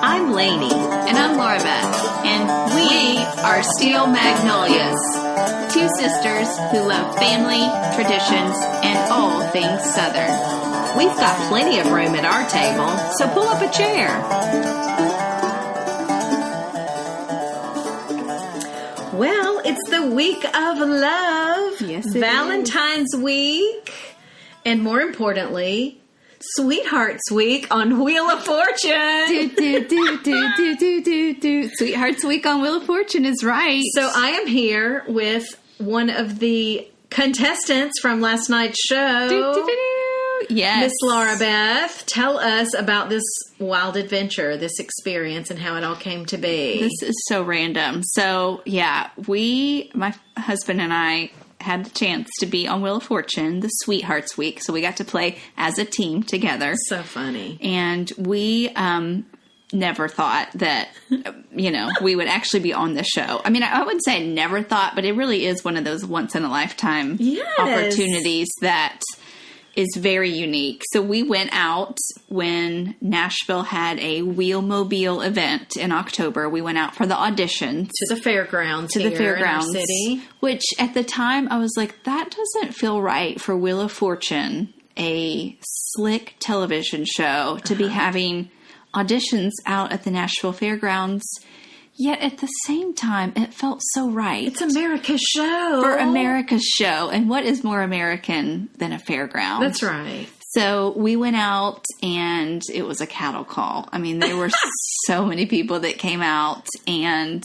I'm Lainey. And I'm Laura Beth. And we are Steel Magnolias. Two sisters who love family, traditions, and all things Southern. We've got plenty of room at our table, so pull up a chair. Well, it's the week of love. Yes, it Valentine's week. And more importantly, Sweethearts Week on Wheel of Fortune. Sweethearts Week on Wheel of Fortune is right. So I am here with one of the contestants from last night's show. Yes. Miss Laura Beth, tell us about this wild adventure, this experience, and how it all came to be. This is so random. So, yeah, my husband and I had the chance to be on Wheel of Fortune, the Sweethearts Week. So we got to play as a team together. So funny. And we never thought that, we would actually be on the show. I mean, I wouldn't say I never thought, but it really is one of those once-in-a-lifetime opportunities that is very unique. So we went out when Nashville had a Wheelmobile event in October. We went out for the auditions. To the fairgrounds in our city. Which at the time I was like, that doesn't feel right for Wheel of Fortune, a slick television show, to be having auditions out at the Nashville Fairgrounds. Yet at the same time, it felt so right. It's America's show. For America's show. And what is more American than a fairground? That's right. So we went out and it was a cattle call. I mean, there were so many people that came out, and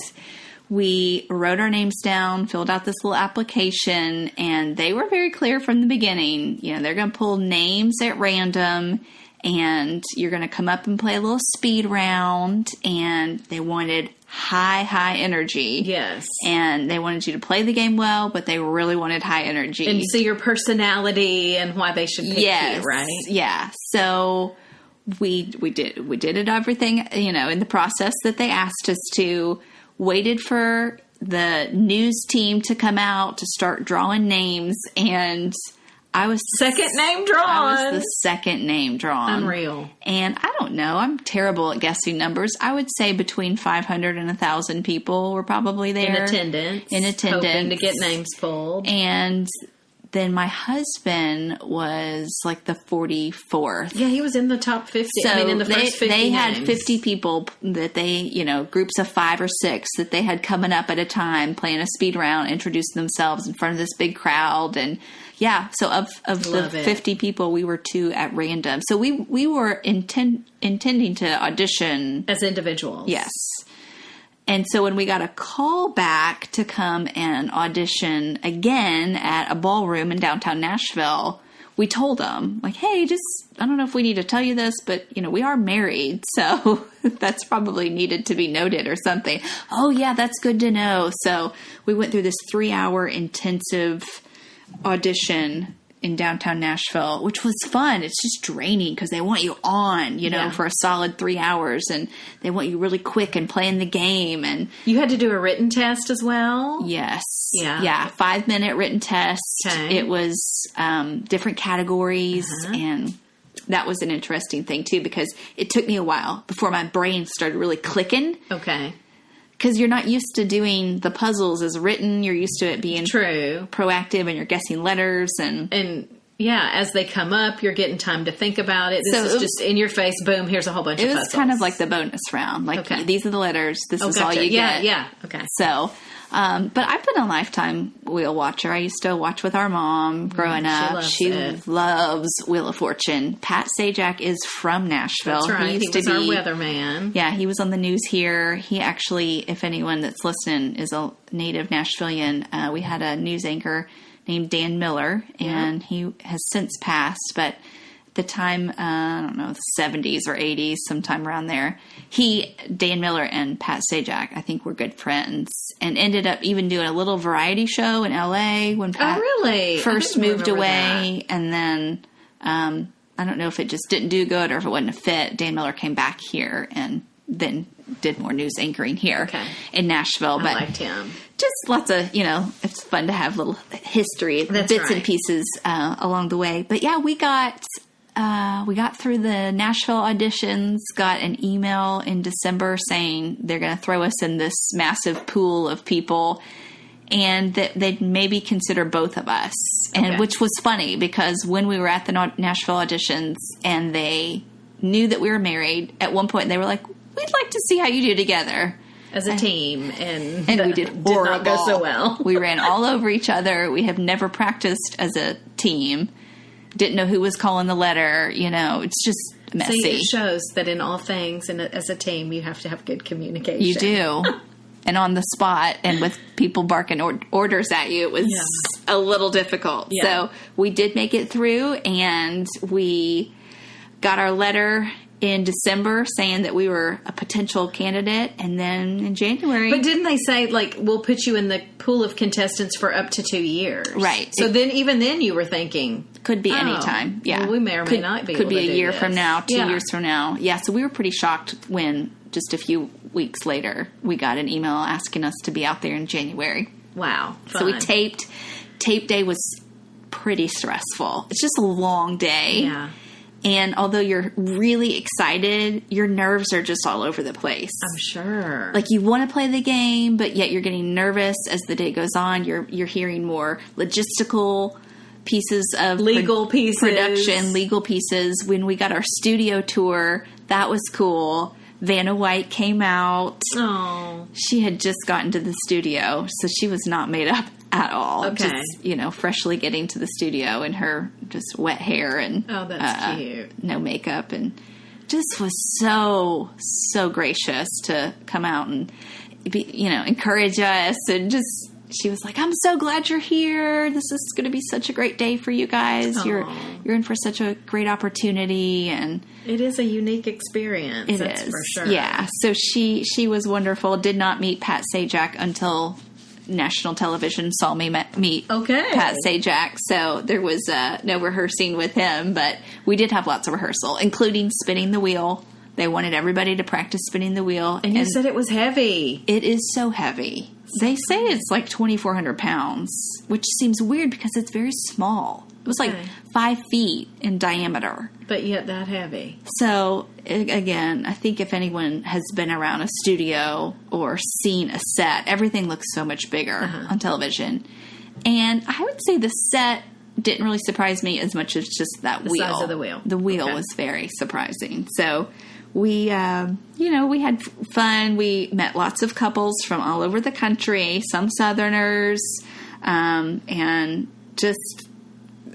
we wrote our names down, filled out this little application, and they were very clear from the beginning. They're going to pull names at random, and you're going to come up and play a little speed round, and they wanted high energy. Yes. And they wanted you to play the game well, but they really wanted high energy. And see your personality and why they should pick you, right? Yeah. So we did everything, in the process that they asked us to, waited for the news team to come out to start drawing names, and I was second name drawn. I was the second name drawn. Unreal. And I don't know. I'm terrible at guessing numbers. I would say between 500 and 1,000 people were probably there. In attendance. Hoping to get names pulled. And then my husband was like the 44th. Yeah, he was in the top 50. So in the first 50 they had names. 50 people that they, groups of 5 or 6 that they had coming up at a time, playing a speed round, introducing themselves in front of this big crowd. And yeah, so of the 50 people, we were 2 at random. So we were intending to audition as individuals. Yes. And so when we got a call back to come and audition again at a ballroom in downtown Nashville, we told them, like, hey, I don't know if we need to tell you this, but, we are married, so that's probably needed to be noted or something. Oh, yeah, that's good to know. So we went through this 3-hour intensive audition in downtown Nashville, which was fun. It's just draining because they want you on, for a solid 3 hours, and they want you really quick and playing the game. And you had to do a written test as well? Yes. Yeah. 5-minute written test. Okay. It was different categories, and that was an interesting thing too, because it took me a while before my brain started really clicking. Okay. Because you're not used to doing the puzzles as written. You're used to it being proactive, and you're guessing letters. And yeah, as they come up, you're getting time to think about it. This is just in your face, boom, here's a whole bunch of puzzles. It was kind of like the bonus round. Like, these are the letters. This is gotcha. all you get. Yeah, okay. So, but I've been a lifetime wheel watcher. I used to watch with our mom growing up. She loves Wheel of Fortune. Pat Sajak is from Nashville. That's right. He was our weatherman. Yeah, he was on the news here. He actually, if anyone that's listening is a native Nashvilleian, we had a news anchor named Dan Miller, and he has since passed, but at the time, I don't know, the 70s or 80s, sometime around there, Dan Miller and Pat Sajak, I think, were good friends, and ended up even doing a little variety show in L.A. when Pat first moved away, and then I don't know if it just didn't do good or if it wasn't a fit. Dan Miller came back here and then did more news anchoring here in Nashville. I liked him. Just lots of, it's fun to have little history, bits and pieces along the way. But yeah, we got we got through the Nashville auditions, got an email in December saying they're going to throw us in this massive pool of people and that they'd maybe consider both of us. And which was funny because when we were at the Nashville auditions and they knew that we were married, at one point they were like, we'd like to see how you do together. As a team. And we did horrible. Did not go so well. We ran all over each other. We have never practiced as a team. Didn't know who was calling the letter. It's just messy. See, it shows that in all things and as a team, you have to have good communication. You do. And on the spot and with people barking orders at you, it was a little difficult. Yeah. So we did make it through and we got our letter in December saying that we were a potential candidate, and then in January. But didn't they say, we'll put you in the pool of contestants for up to 2 years? Right. So even then you were thinking. Could be any time. Yeah. Well, we may or may not be Could able be to a year this. from now, 2 years from now. Yeah, so we were pretty shocked when just a few weeks later we got an email asking us to be out there in January. Wow. Fun. So we taped. Tape day was pretty stressful. It's just a long day. Yeah. And although you're really excited, your nerves are just all over the place. I'm sure. You want to play the game, but yet you're getting nervous as the day goes on. You're hearing more logistical pieces of legal pieces. Production, legal pieces. When we got our studio tour, that was cool. Vanna White came out. Oh. She had just gotten to the studio, so she was not made up at all. Okay. Just, freshly getting to the studio in her just wet hair and oh, that's cute. No makeup, and just was so gracious to come out and be, encourage us, and just she was like, I'm so glad you're here. This is going to be such a great day for you guys. Aww. You're in for such a great opportunity, and it is a unique experience. That's for sure. Yeah. So she was wonderful. Did not meet Pat Sajak until national television saw me meet Pat Sajak. So there was no rehearsing with him, but we did have lots of rehearsal, including spinning the wheel. They wanted everybody to practice spinning the wheel. And you said it was heavy. It is so heavy. They say it's 2,400 pounds, which seems weird because it's very small. It was 5 feet in diameter. But yet that heavy. So, again, I think if anyone has been around a studio or seen a set, everything looks so much bigger on television. And I would say the set didn't really surprise me as much as just that wheel. The size of the wheel. The wheel was very surprising. So we, we had fun. We met lots of couples from all over the country, some Southerners, and just,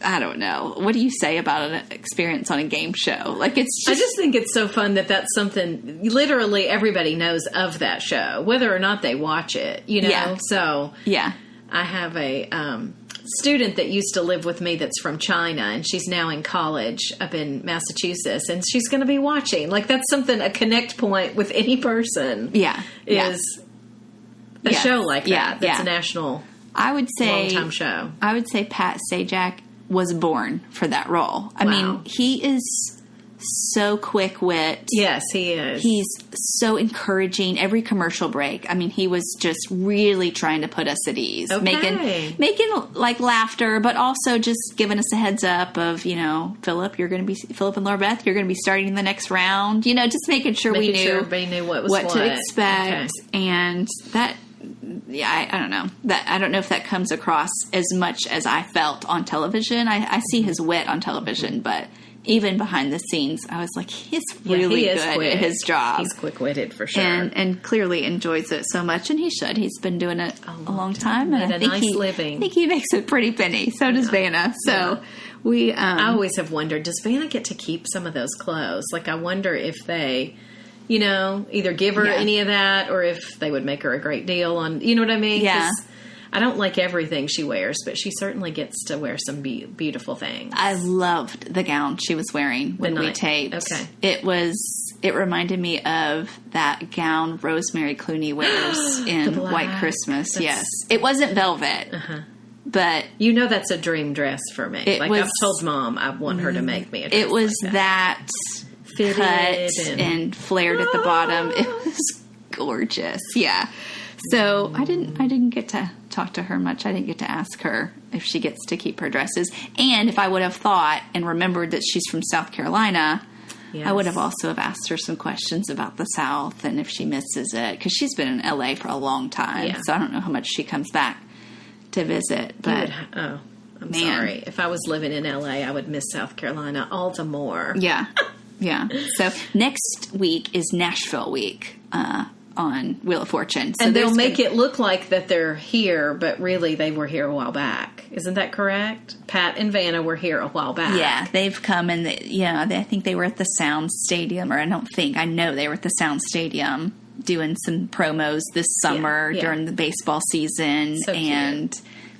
I don't know. What do you say about an experience on a game show? It's just... I just think it's so fun that that's something literally everybody knows of that show, whether or not they watch it, Yeah. So yeah. I have a student that used to live with me that's from China, and she's now in college up in Massachusetts, and she's going to be watching. That's something, a connect point with any person. Yeah. Is a show like that. That's a national, I would say, long-time show. I would say Pat Sajak was born for that role. I mean, he is so quick wit. Yes, he is. He's so encouraging. Every commercial break, I mean, he was just really trying to put us at ease, making laughter, but also just giving us a heads up of, Philip and Laura Beth, you're going to be starting the next round. Just making sure everybody knew what to expect, and that. Yeah, I don't know. I don't know if that comes across as much as I felt on television. I see his wit on television, but even behind the scenes, I was like, he's really good at his job. He's quick-witted for sure. And clearly enjoys it so much, and he should. He's been doing it a long time. And I think he makes a pretty penny. So does Vanna. So we... I always have wondered, does Vanna get to keep some of those clothes? I wonder if they... either give her any of that or if they would make her a great deal on, you know what I mean? Yeah. I don't like everything she wears, but she certainly gets to wear some beautiful things. I loved the gown she was wearing when we taped. Okay. It reminded me of that gown Rosemary Clooney wears in White Christmas. Yes. It wasn't velvet. But that's a dream dress for me. I've told Mom I want her to make me a dress. It was that cut and flared at the bottom. It was gorgeous. Yeah. So I didn't get to talk to her much. I didn't get to ask her if she gets to keep her dresses. And if I would have thought and remembered that she's from South Carolina, Yes. I would have also have asked her some questions about the South and if she misses it, because she's been in LA for a long time. Yeah. So I don't know how much she comes back to visit. But I'm sorry. If I was living in LA, I would miss South Carolina all the more. yeah, yeah. So next week is Nashville week on Wheel of Fortune. So and they'll make it look like that they're here, but really they were here a while back. Isn't that correct? Pat and Vanna were here a while back. Yeah, they've come and I think they were at the Sound Stadium, or I know they were at the Sound Stadium doing some promos this summer during the baseball season, So and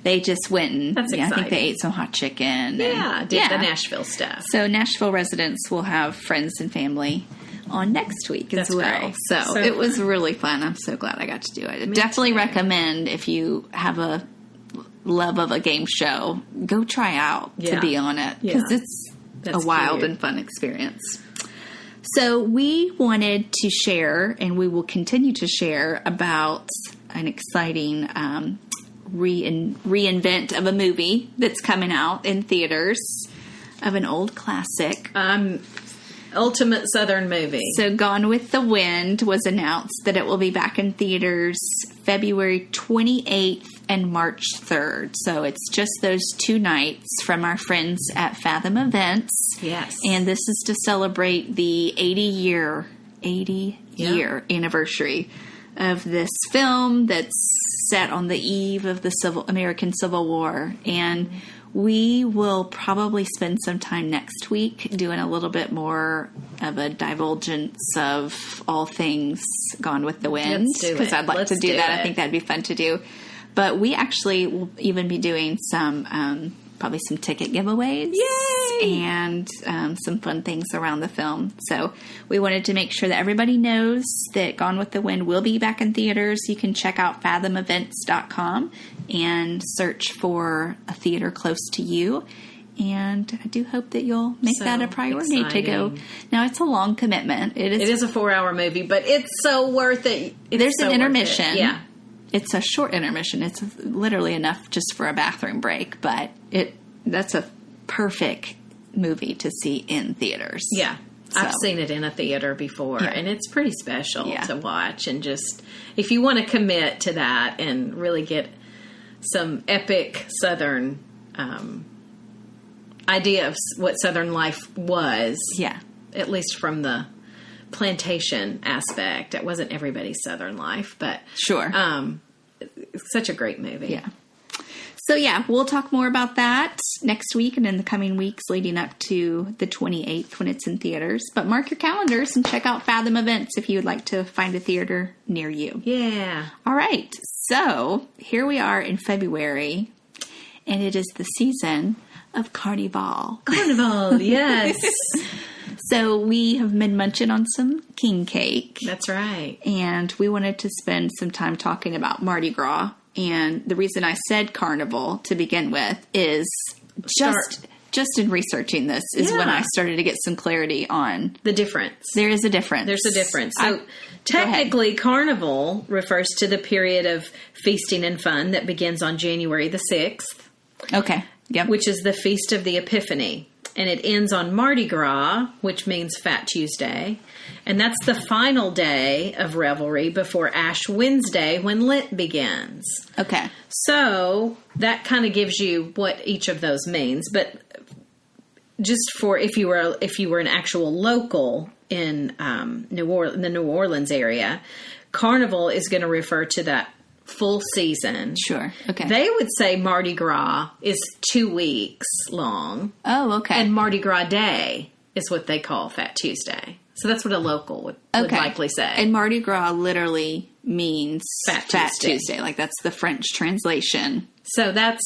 they just went and That's I think exciting. they ate some hot chicken. Yeah, and, did the Nashville stuff. So Nashville residents will have friends and family on next week as That's well. great. So it was really fun. I'm so glad I got to do it. I definitely recommend, if you have a love of a game show, go try out to be on it, because it's a wild and fun experience. So we wanted to share, and we will continue to share, about an exciting reinvent of a movie that's coming out in theaters, of an old classic. Ultimate Southern movie. So Gone with the Wind was announced that it will be back in theaters February 28th and March 3rd. So it's just those 2 nights from our friends at Fathom Events. Yes. And this is to celebrate the 80-year anniversary of this film that's set on the eve of the American Civil War. And we will probably spend some time next week doing a little bit more of a divulgence of all things Gone with the Wind, because I'd like to do that. I think that'd be fun to do. But we actually will even be doing some probably some ticket giveaways. Yay! And some fun things around the film. So we wanted to make sure that everybody knows that Gone with the Wind will be back in theaters. You can check out fathomevents.com and search for a theater close to you. And I do hope that you'll make that a priority to go. Now, it's a long commitment. It is a 4-hour movie, but it's so worth it. There's an intermission. Yeah. It's a short intermission. It's literally enough just for a bathroom break, but that's a perfect movie to see in theaters. Yeah. I've seen it in a theater before, and it's pretty special to watch. And just, if you want to commit to that and really get some epic Southern idea of what Southern life was, at least from the plantation aspect. It wasn't everybody's Southern life, but sure. It's such a great movie. Yeah. So we'll talk more about that next week and in the coming weeks leading up to the 28th when it's in theaters. But mark your calendars and check out Fathom Events if you would like to find a theater near you. Yeah. All right. So here we are in February, and it is the season of Carnival. Carnival, yes. So we have been munching on some king cake. That's right. And we wanted to spend some time talking about Mardi Gras. And the reason I said carnival to begin with is just in researching this is when I started to get some clarity on the difference. There is a difference. There's a difference. So technically, carnival refers to the period of feasting and fun that begins on January the 6th. Okay. Yep. Which is the Feast of the Epiphany. And it ends on Mardi Gras, which means Fat Tuesday. And that's the final day of revelry before Ash Wednesday when Lent begins. Okay. So that kind of gives you what each of those means. But just for if you were an actual local in the New Orleans area, Carnival is going to refer to that full season. Sure. Okay. They would say Mardi Gras is 2 weeks long. Oh, okay. And Mardi Gras Day is what they call Fat Tuesday. So that's what a local would likely say. And Mardi Gras literally means Fat Tuesday. Like that's the French translation. So that's,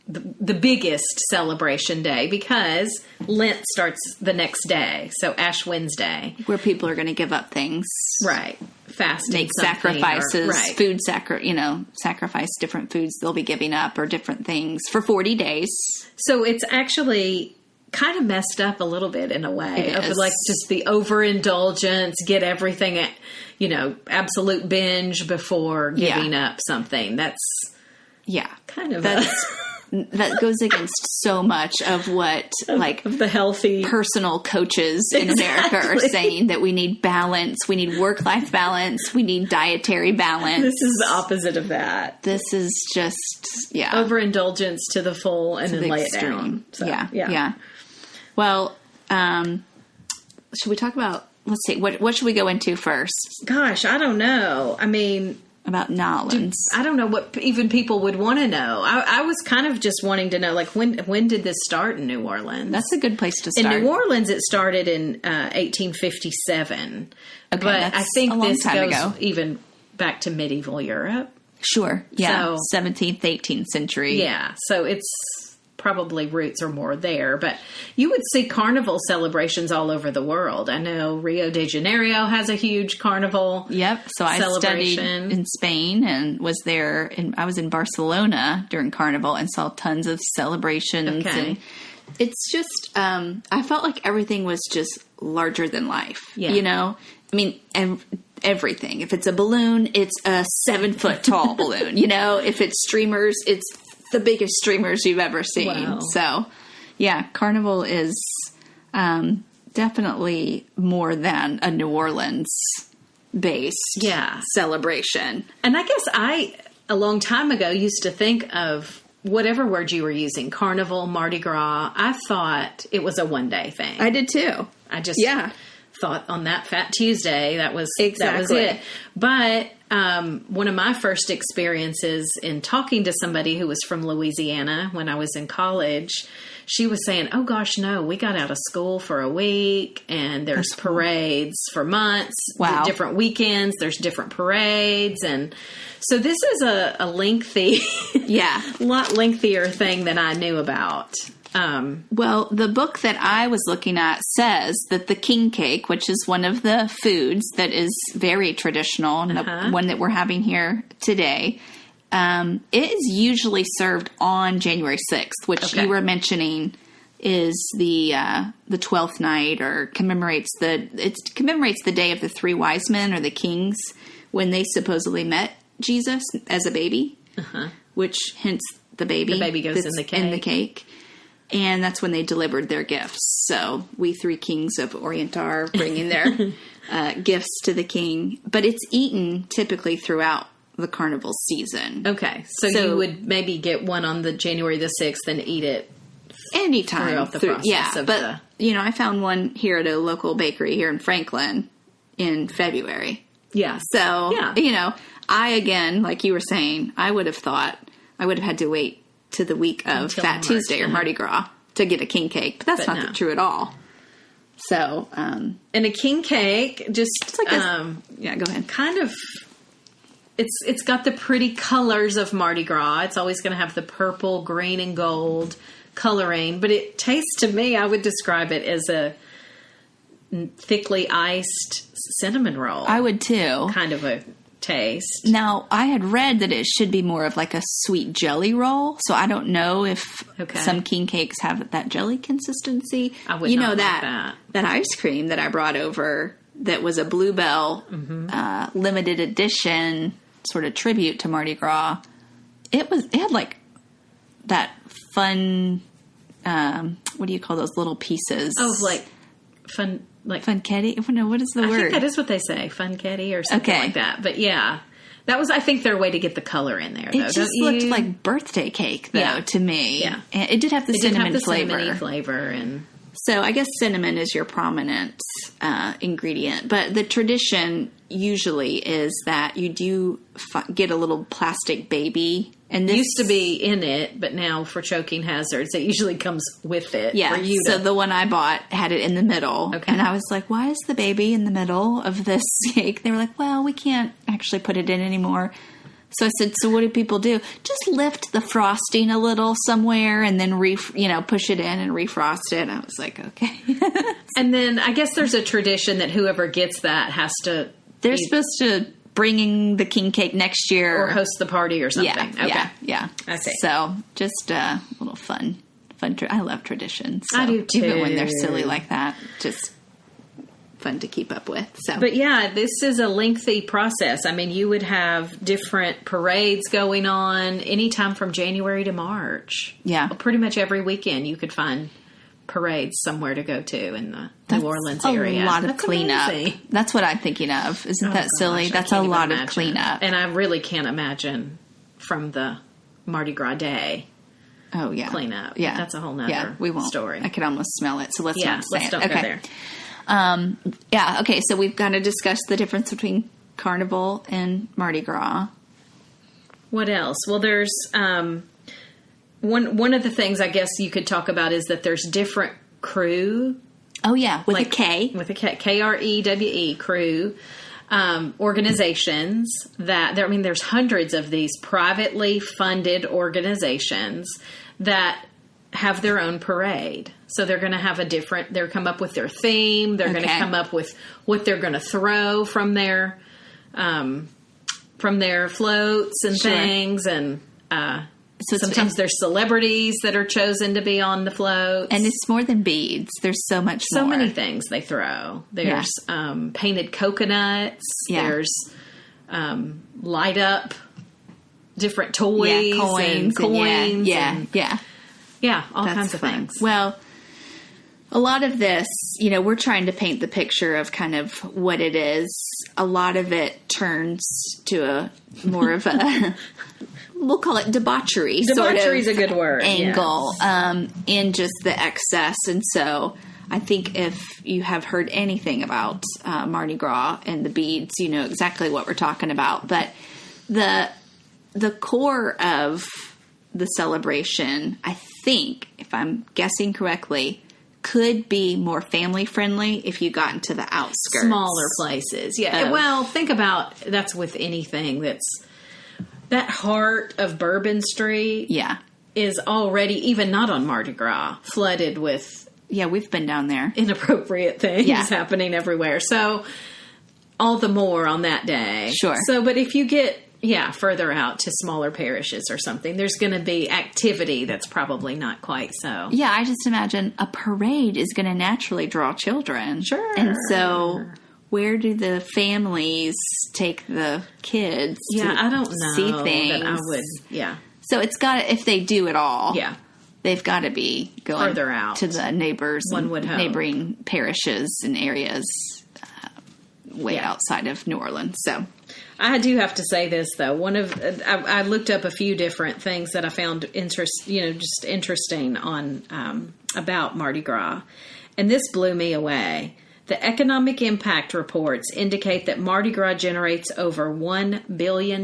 the biggest celebration day because Lent starts the next day. So Ash Wednesday. Where people are going to give up things. Right. Fast. Make sacrifices. Food sacrifice different foods they'll be giving up or different things for 40 days. So it's actually kind of messed up a little bit in a way. It is. Like just the overindulgence, get everything at, absolute binge before giving up something. That's Yeah. Kind of that goes against so much of what of the healthy personal coaches in America are saying, that we need balance, we need work-life balance, we need dietary balance. This is the opposite of that. This is just overindulgence to the full and then lay it down. So, yeah. Well, should we talk about? Let's see. What should we go into first? Gosh, I don't know. I mean, about New Orleans. I don't know what even people would want to know. I was kind of just wanting to know, like, when did this start in New Orleans? That's a good place to start. In New Orleans, it started in 1857. Okay, but that's I think a long this time goes ago. Even back to medieval Europe. Sure. Yeah. So, 17th, 18th century. Yeah. So it's probably roots are more there, but you would see carnival celebrations all over the world. I know Rio de Janeiro has a huge carnival. Yep. So I studied in Spain and was there, and I was in Barcelona during Carnival and saw tons of celebrations. Okay. And it's just, I felt like everything was just larger than life. Yeah. You know, I mean, everything. If it's a balloon, it's a 7-foot tall balloon. You know, if it's streamers, it's the biggest streamers you've ever seen. Wow. So, yeah, Carnival is definitely more than a New Orleans-based celebration. And I guess a long time ago, used to think of whatever word you were using, Carnival, Mardi Gras. I thought it was a one-day thing. I did too. I just thought on that Fat Tuesday, that was it. But one of my first experiences in talking to somebody who was from Louisiana when I was in college, she was saying, oh gosh, no, we got out of school for a week and there's parades for months, different weekends, there's different parades. And so this is a lengthy, lot lengthier thing than I knew about. Well, the book that I was looking at says that the king cake, which is one of the foods that is very traditional, and the one that we're having here today, it is usually served on January 6th, which you were mentioning is the 12th night, or commemorates the day of the 3 wise men, or the kings, when they supposedly met Jesus as a baby, which hence the baby goes in the cake. And that's when they delivered their gifts. So we 3 kings of Orient are bringing their gifts to the king. But it's eaten typically throughout the carnival season. Okay. So you would maybe get one on the January the 6th and eat it anytime throughout the process. I found one here at a local bakery here in Franklin in February. Yeah. So, I, again, like you were saying, I would have had to wait to the week of until Fat Tuesday or Mardi Gras to get a king cake, but that's not true at all. So, and a king cake, just it's like go ahead. Kind of, it's got the pretty colors of Mardi Gras. It's always going to have the purple, green, and gold coloring, but it tastes to me, I would describe it as a thickly iced cinnamon roll. I would too. Kind of a taste. Now, I had read that it should be more of like a sweet jelly roll, so I don't know if some king cakes have that jelly consistency. I would not like that. That ice cream that I brought over that was a Bluebell limited edition sort of tribute to Mardi Gras. It had like that fun, what do you call those little pieces? Oh, like fun. Like funketti? No, what is the word? I think that is what they say, funketti or something like that. But yeah, that was, I think, their way to get the color in there. It just looked like birthday cake, though, to me. Yeah, and it did have the cinnamon flavor. Cinnamony flavor, and so I guess cinnamon is your prominent ingredient. But the tradition usually is that you do get a little plastic baby. And this used to be in it, but now for choking hazards, it usually comes with it. Yeah, so the one I bought had it in the middle. Okay. And I was like, why is the baby in the middle of this cake? They were like, well, we can't actually put it in anymore. So I said, so what do people do? Just lift the frosting a little somewhere and then push it in and refrost it. And I was like, okay. And then I guess there's a tradition that whoever gets that has to... They're supposed to bring the king cake next year. Or host the party or something. Yeah. I see. So just a little fun. I love traditions. So I do too. Even when they're silly like that. Just fun to keep up with. So, But yeah, this is a lengthy process. I mean, you would have different parades going on anytime from January to March. Yeah. Well, pretty much every weekend you could find parades somewhere to go to in the New Orleans area. A lot of That's cleanup. amazing. That's what I'm thinking of. Isn't that Oh, silly? gosh, I That's a can't lot even of imagine. cleanup. And I really can't imagine from the Mardi Gras day Oh, yeah. cleanup. Yeah. That's a whole nother we won't. story. I could almost smell it. So let's Yeah, not say let's it. don't Okay. go there. Yeah. Okay. So we've got to discuss the difference between Carnival and Mardi Gras. What else? Well, there's one of the things I guess you could talk about is that there's different crew. Oh, yeah. With Like a K. With a K. KREWE, crew. Organizations there's hundreds of these privately funded organizations that have their own parade. So they're going to have they're come up with their theme. They're going to come up with what they're going to throw from their floats and Sure. things. And, So sometimes there's celebrities that are chosen to be on the floats. And it's more than beads. There's so much more. So many things they throw. There's painted coconuts. Yeah. There's light up different toys coins and coins. Yeah. All That's kinds of fun. things. Well, a lot of this, we're trying to paint the picture of kind of what it is. A lot of it turns to a more of a, we'll call it debauchery. Debauchery is sort a of good word. angle in just the excess. And so I think if you have heard anything about Mardi Gras and the beads, you know exactly what we're talking about. But the core of the celebration, I think, if I'm guessing correctly, could be more family friendly if you got into the outskirts. Smaller places. Yeah. Well, think about that's with anything that heart of Bourbon Street. Yeah. Is already, even not on Mardi Gras, flooded with we've been down there. Inappropriate things happening everywhere. So all the more on that day. Sure. So, but if you get, further out to smaller parishes or something, there's going to be activity that's probably not quite so. Yeah, I just imagine a parade is going to naturally draw children. Sure. And so where do the families take the kids to I don't know see things? that I would, So it's got to, if they do it all, they've got to be going further out to the neighbors, one would hope. neighboring parishes and areas way outside of New Orleans. So I do have to say this though. I looked up a few different things that I found just interesting on about Mardi Gras, and this blew me away. The economic impact reports indicate that Mardi Gras generates over $1 billion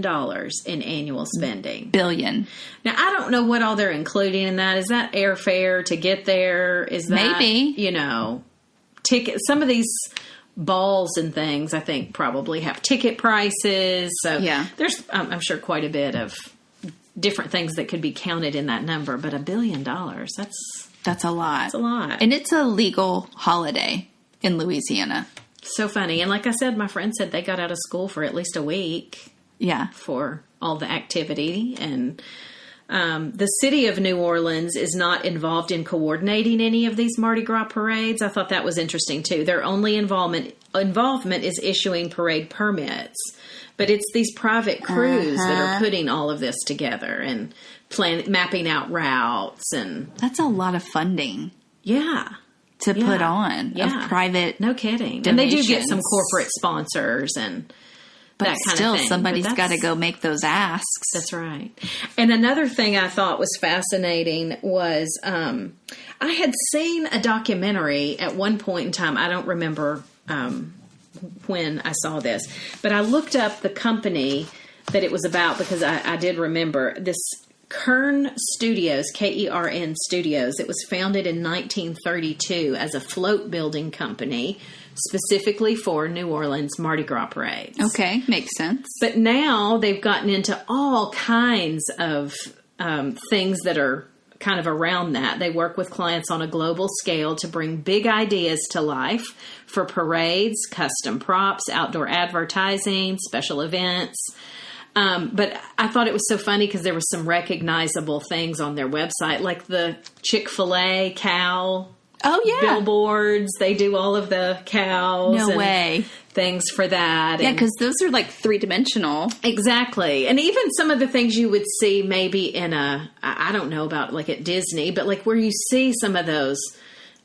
in annual spending. Billion. Now, I don't know what all they're including in that. Is that airfare to get there? Is that, maybe, ticket? Some of these balls and things, I think, probably have ticket prices. So there's, I'm sure, quite a bit of different things that could be counted in that number. But $1 billion, that's a lot. That's a lot. And it's a legal holiday in Louisiana. So funny. And like I said, my friend said they got out of school for at least a week. Yeah. For all the activity. And the city of New Orleans is not involved in coordinating any of these Mardi Gras parades. I thought that was interesting too. Their only involvement is issuing parade permits. But it's these private crews that are putting all of this together and mapping out routes. And that's a lot of funding. Yeah. To put on of private. No kidding. Donations. And they do get some corporate sponsors and but that kind still, of thing. Somebody's got to go make those asks. That's right. And another thing I thought was fascinating was I had seen a documentary at one point in time. I don't remember when I saw this, but I looked up the company that it was about because I did remember this Kern Studios, Kern Studios. It was founded in 1932 as a float building company specifically for New Orleans Mardi Gras parades. Okay, makes sense. But now they've gotten into all kinds of things that are kind of around that. They work with clients on a global scale to bring big ideas to life for parades, custom props, outdoor advertising, special events. But I thought it was so funny because there was some recognizable things on their website, like the Chick-fil-A cow Oh, yeah. billboards. They do all of the cows. No way. Things for that. Yeah, because those are like 3-dimensional. Exactly. And even some of the things you would see maybe in I don't know about like at Disney, but like where you see some of those,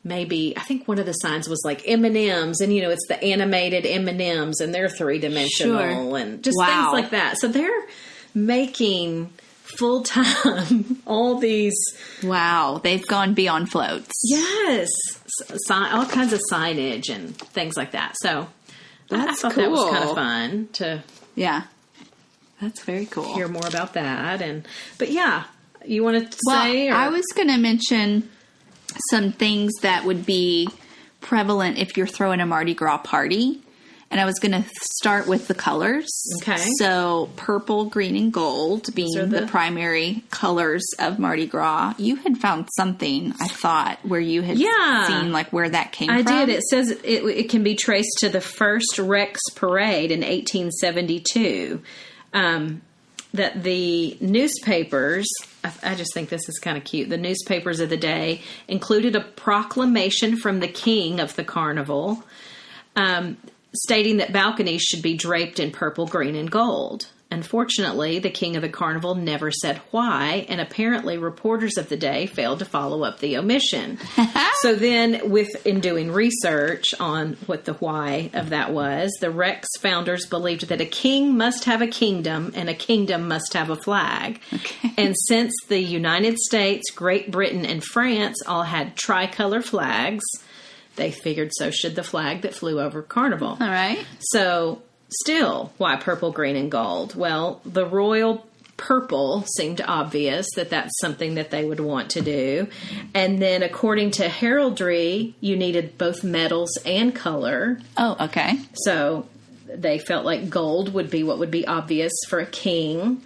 maybe, I think one of the signs was like M&Ms, and it's the animated M&Ms, and they're 3-dimensional, and just things like that. So they're making full-time all these. Wow, they've gone beyond floats. Yes, all kinds of signage and things like that. So I thought that was kind of fun to. Yeah, that's very cool. Hear more about that, but yeah, you want to say? I was going to mention some things that would be prevalent if you're throwing a Mardi Gras party. And I was going to start with the colors. Okay. So purple, green, and gold being the primary colors of Mardi Gras. You had found something, I thought, where you had seen like where that came from. I did. It says it can be traced to the first Rex Parade in 1872. That the newspapers, I just think this is kind of cute, the newspapers of the day included a proclamation from the king of the carnival stating that balconies should be draped in purple, green, and gold. Unfortunately, the king of the carnival never said why, and apparently reporters of the day failed to follow up the omission. So then, in doing research on what the why of that was, the Rex founders believed that a king must have a kingdom, and a kingdom must have a flag. Okay. And since the United States, Great Britain, and France all had tricolor flags, they figured so should the flag that flew over Carnival. All right. So, still, why purple, green, and gold? Well, the royal purple seemed obvious that that's something that they would want to do. And then, according to heraldry, you needed both metals and color. Oh, okay. So, they felt like gold would be what would be obvious for a king.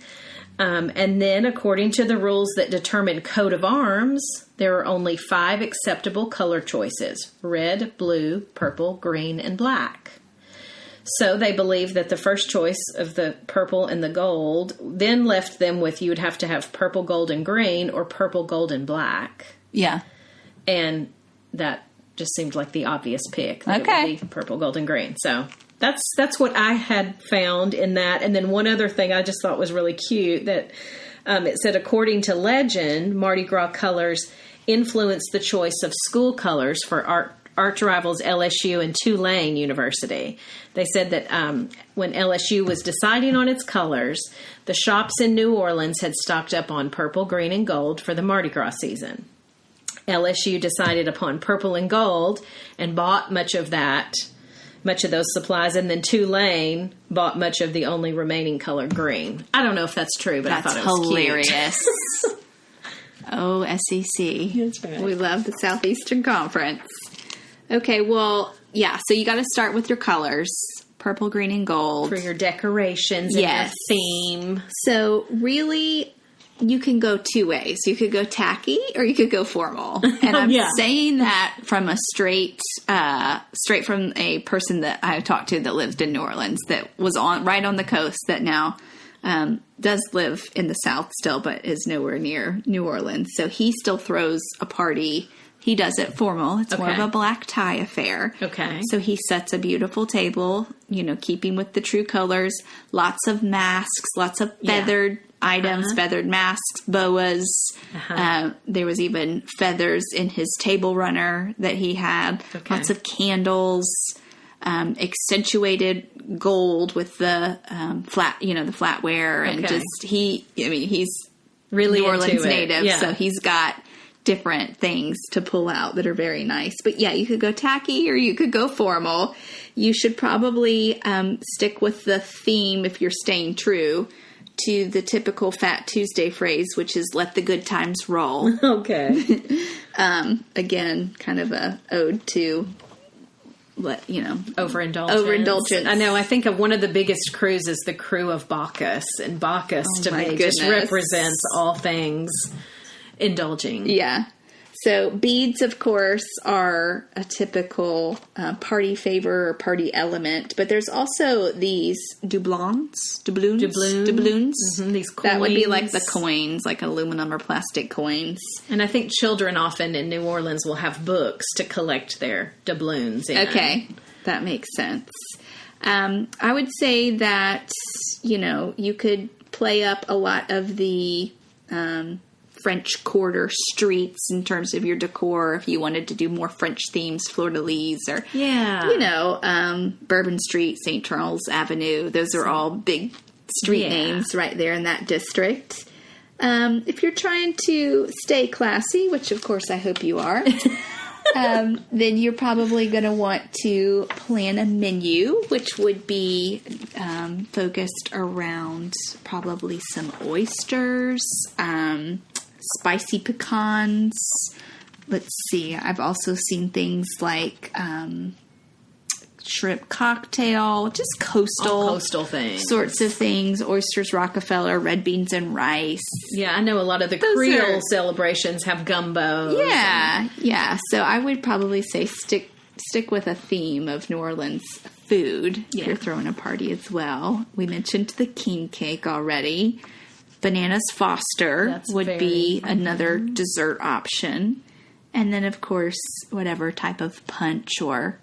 And then, according to the rules that determine coat of arms, there are only 5 acceptable color choices: red, blue, purple, green, and black. So they believe that the first choice of the purple and the gold then left them with you would have to have purple, gold, and green, or purple, gold, and black. Yeah. And that just seemed like the obvious pick. That it would be purple, gold, and green. So that's what I had found in that. And then one other thing I just thought was really cute, that it said, according to legend, Mardi Gras colors influenced the choice of school colors for arch rivals LSU and Tulane University. They said that when LSU was deciding on its colors, the shops in New Orleans had stocked up on purple, green, and gold for the Mardi Gras season. LSU decided upon purple and gold and bought much of those supplies, and then Tulane bought much of the only remaining color, green. I don't know if that's true, but I thought it was hilarious. Cute. Oh, SEC. That's right. We love the Southeastern Conference. Okay, well, yeah, so you got to start with your colors, purple, green, and gold. For your decorations and your theme. So really, you can go 2 ways. You could go tacky or you could go formal. And I'm saying that from a straight from a person that I talked to that lived in New Orleans, that was right on the coast, that now does live in the South still, but is nowhere near New Orleans. So he still throws a party. He does it formal. It's more of a black tie affair. Okay. So he sets a beautiful table, keeping with the true colors, lots of masks, lots of feathered items, feathered masks, boas. There was even feathers in his table runner that he had. Okay. Lots of candles, accentuated gold with the the flatware, and he's really New Orleans native, so he's got different things to pull out that are very nice. But yeah, you could go tacky or you could go formal. You should probably stick with the theme if you're staying true to the typical Fat Tuesday phrase, which is "let the good times roll." Okay. Again, kind of a ode to overindulgence. I know. I think of one of the biggest crews is the crew of Bacchus, and Bacchus to me just represents all things indulging. Yeah. So beads, of course, are a typical party favor or party element, but there's also these doubloons. Mm-hmm, these coins. That would be like the coins, like aluminum or plastic coins. And I think children often in New Orleans will have books to collect their doubloons in. Okay, that makes sense. I would say that, you could play up a lot of the French Quarter streets in terms of your decor if you wanted to do more French themes, fleur-de-lis, or, Bourbon Street, St. Charles Avenue. Those are all big street names right there in that district. If you're trying to stay classy, which of course I hope you are, then you're probably going to want to plan a menu, which would be focused around probably some oysters, spicy pecans. Let's see. I've also seen things like shrimp cocktail, just coastal things. Sorts of things. Oysters, Rockefeller, red beans and rice. Yeah, I know a lot of the Creole celebrations have gumbo. Yeah. So I would probably say stick with a theme of New Orleans food if you're throwing a party as well. We mentioned the king cake already. Bananas Foster would be another dessert option. And then, of course, whatever type of punch or,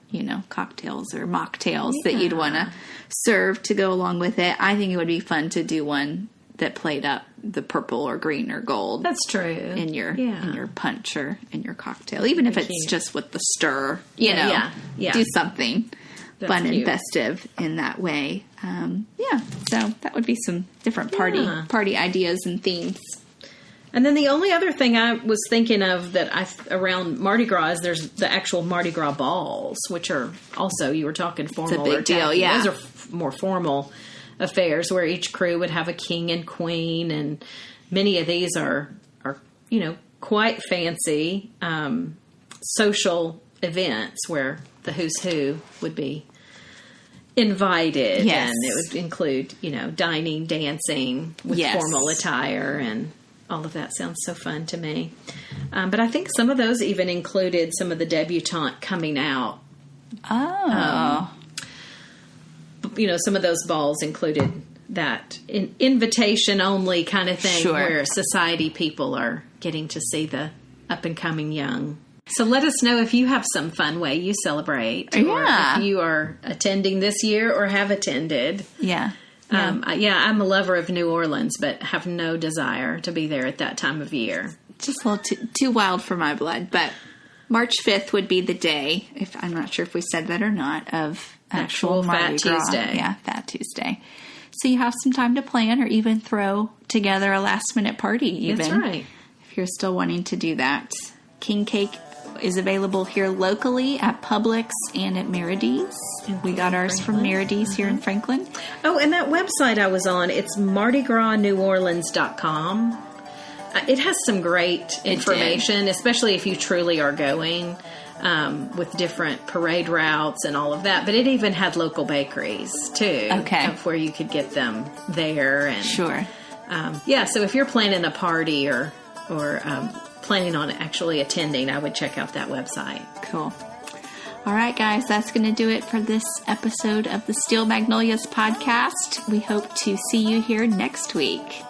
cocktails or mocktails that you'd want to serve to go along with it. I think it would be fun to do one that played up the purple or green or gold. That's true. In your punch or in your cocktail. Even if it's just with the stir, do something fun and festive in that way. So that would be some different party ideas and themes. And then the only other thing I was thinking of around Mardi Gras is there's the actual Mardi Gras balls, which are also, you were talking formal. It's a big deal, yeah. Those are more formal affairs where each crew would have a king and queen, and many of these are quite fancy social events where the who's who would be invited, and it would include, dining, dancing with formal attire, and all of that sounds so fun to me. But I think some of those even included some of the debutante coming out. Oh. Some of those balls included that invitation only kind of thing where society people are getting to see the up and coming young. So let us know if you have some fun way you celebrate, or if you are attending this year or have attended. I'm a lover of New Orleans, but have no desire to be there at that time of year. Just a little too wild for my blood. But March 5th would be the day, I'm not sure if we said that or not, of actual Mardi Gras. Tuesday. Yeah, Fat Tuesday. So you have some time to plan or even throw together a last-minute party even. That's right. If you're still wanting to do that. King Cake is available here locally at Publix and at Maridi's. We got ours from Maridi's here in Franklin. Oh, and that website I was on, it's mardigras.neworleans.com. It has some great information, especially if you truly are going, with different parade routes and all of that. But it even had local bakeries, too. Okay. Of where you could get them there. And, sure. So if you're planning a party or planning on actually attending, I would check out that website. Cool. All right, guys, that's going to do it for this episode of the Steel Magnolias podcast. We hope to see you here next week.